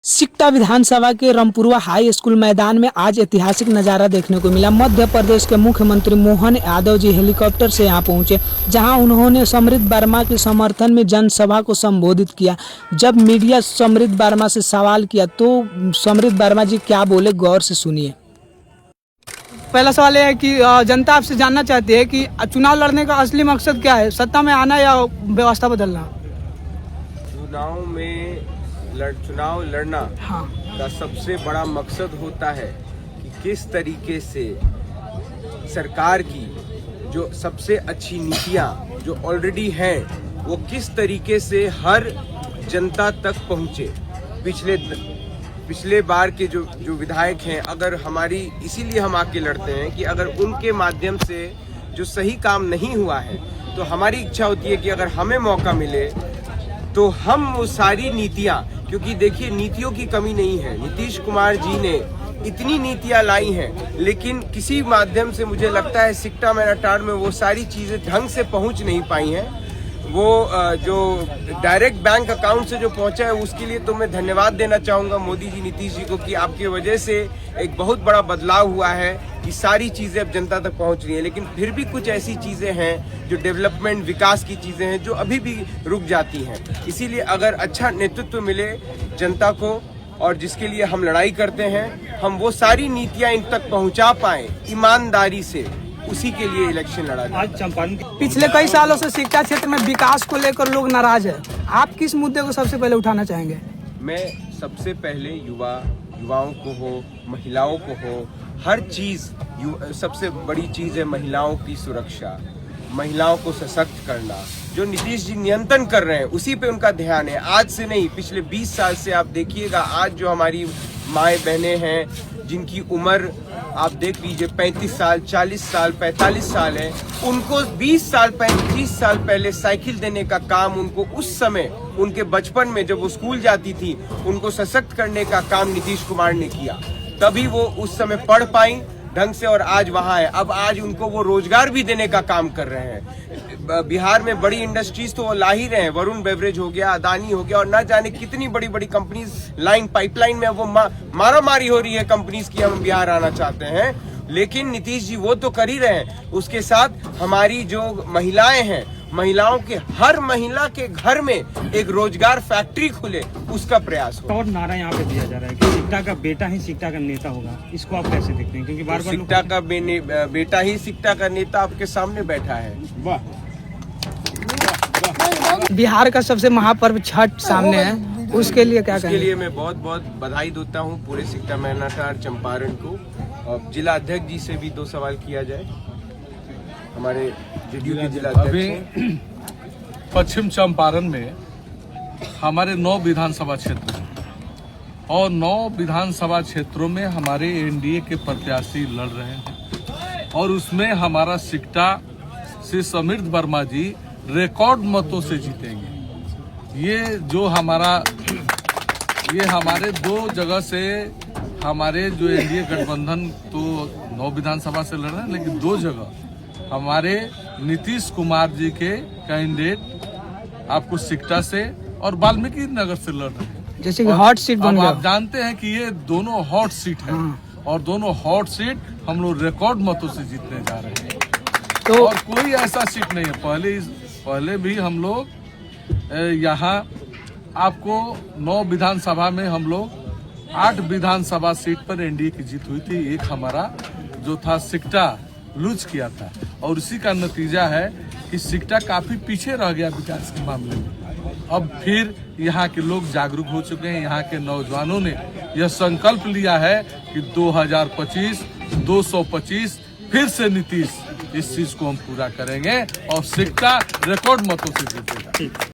सिकटा विधानसभा के Rampurwa high school मैदान में आज ऐतिहासिक नजारा देखने को मिला। मध्य प्रदेश के मुख्यमंत्री मोहन यादव जी हेलीकॉप्टर से यहां पहुंचे, जहां उन्होंने समृद्ध वर्मा के समर्थन में जनसभा को संबोधित किया। जब मीडिया समृद्ध वर्मा से सवाल किया तो समृद्ध वर्मा जी क्या बोले, गौर से सुनिए। पहला सवाल यह है कि जनता आपसे जानना चाहती है कि चुनाव लड़ने का असली मकसद क्या है, सत्ता में आना या व्यवस्था बदलना? चुनाव लड़ना हाँ। का सबसे बड़ा मकसद होता है कि किस तरीके से सरकार की जो सबसे अच्छी नीतियां जो ऑलरेडी हैं वो किस tariके से हर जनता तक पहुंचे। पिछले बार के जो विधायक हैं, अगर हमारी इसीलिए हम आके लड़ते हैं कि अगर उनके माध्यम से जो सही काम नहीं हुआ है तो हमारी इच्छा होती है कि अगर हमें मौका मिले तो हम वो सारी नीतियां, क्योंकि देखिए नीतियों की कमी नहीं है, नीतीश कुमार जी ने इतनी नीतियां लाई हैं, लेकिन किसी माध्यम से मुझे लगता है सिकटा मैनाटार में वो सारी चीजें ढंग से पहुंच नहीं पाई हैं। वो जो डायरेक्ट बैंक अकाउंट से जो पहुंचा है उसके लिए तो मैं धन्यवाद देना चाहूंगा मोदी जी, नीतीश जी को, कि आपकी वजह से एक बहुत बड़ा बदलाव हुआ है कि सारी चीजें अब जनता तक पहुंच रही है। लेकिन फिर भी कुछ ऐसी चीजें हैं जो डेवलपमेंट विकास की चीजें हैं जो अभी भी रुक जाती हैं। इसीलिए अगर अच्छा नेतृत्व मिले जनता को और जिसके लिए हम लड़ाई करते हैं, हम वो सारी नीतियां इन तक पहुंचा पाए ईमानदारी से, उसी के लिए इलेक्शन लड़ा जाए। आज चंपारण पिछले कई सालों से सिकटा क्षेत्र में विकास को लेकर लोग नाराज है, आप किस मुद्दे को सबसे पहले उठाना चाहेंगे? मैं सबसे पहले युवाओं को हो, महिलाओं को हो, हर चीज सबसे बड़ी चीज है महिलाओं की सुरक्षा, महिलाओं को सशक्त करना। जो नीतीश जी नियंत्रण कर रहे हैं उसी पे उनका ध्यान है, आज से नहीं, पिछले 20 साल से। आप देखिएगा आज जो हमारी माएँ बहनें हैं जिनकी उम्र आप देख लीजिए 35 साल, 40 साल, 45 साल है, उनको 20 साल 35 साल पहले साइकिल देने का काम उनको उस समय उनके बचपन में जब वो स्कूल जाती थी उनको सशक्त करने का काम नीतीश कुमार ने किया, तभी वो उस समय पढ़ पाई ढंग से और आज वहाँ है। अब आज उनको वो रोजगार भी देने का काम कर रहे हैं। बिहार में बड़ी इंडस्ट्रीज तो वो ला ही रहे हैं, वरुण बेवरेज हो गया, अदानी हो गया और ना जाने कितनी बड़ी बड़ी कंपनीज लाइन पाइपलाइन में वो मारामारी हो रही है कंपनीज की, हम बिहार आना चाहते हैं। लेकिन नीतीश जी वो तो कर ही रहे हैं, उसके साथ हमारी जो महिलाएं हैं, महिलाओं के हर महिला के घर में एक रोजगार फैक्ट्री खुले, उसका प्रयास हो। और नारा यहाँ पे दिया जा रहा है कि सिकटा का बेटा ही सिकटा का नेता होगा, इसको आप कैसे देखते हैं? क्योंकि बार-बार सिकटा का बेटा ही सिकटा का नेता आपके सामने बैठा है। वाह। बिहार का सबसे महापर्व छठ सामने है, उसके लिए क्या कहेंगे? उसके लिए मैं बहुत बहुत बधाई देता हूँ पूरे सिकटा मैनाटार चंपारण को। और जिला अध्यक्ष जी से भी 2 सवाल किया जाए, हमारे जेडीयू के जिला अध्यक्ष। पश्चिम चंपारण में हमारे 9 विधानसभा क्षेत्र हैं और 9 विधानसभा क्षेत्रों में हमारे एनडीए के प्रत्याशी लड़ रहे हैं और उसमें हमारा सिकटा से समृद्ध वर्मा जी रिकॉर्ड मतों से जीतेंगे। ये हमारे 2 जगह से हमारे जो एनडीए गठबंधन तो 9 विधानसभा से लड़ रहे हैं, लेकिन 2 जगह हमारे नीतीश कुमार जी के कैंडिडेट आपको सिकटा से और वाल्मीकि नगर से लड़ रहे हैं, जैसे कि हॉट सीट बन गया। आप जानते हैं कि ये दोनों हॉट सीट है और दोनों हॉट सीट हम लोग रिकॉर्ड मतों से जीतने जा रहे हैं। तो और कोई ऐसा सीट नहीं है, पहले भी हम लोग यहाँ आपको 9 विधानसभा में हम लोग 8 विधानसभा सीट पर एनडीए की जीत हुई थी। एक हमारा जो था सिकटा लूज किया था और उसी का नतीजा है कि सिकटा काफी पीछे रह गया विकास के मामले में। अब फिर यहाँ के लोग जागरूक हो चुके हैं, यहाँ के नौजवानों ने यह संकल्प लिया है कि 2025 225 फिर से नीतीश, इस चीज को हम पूरा करेंगे और सिकटा रिकॉर्ड मतों से जीतेगा।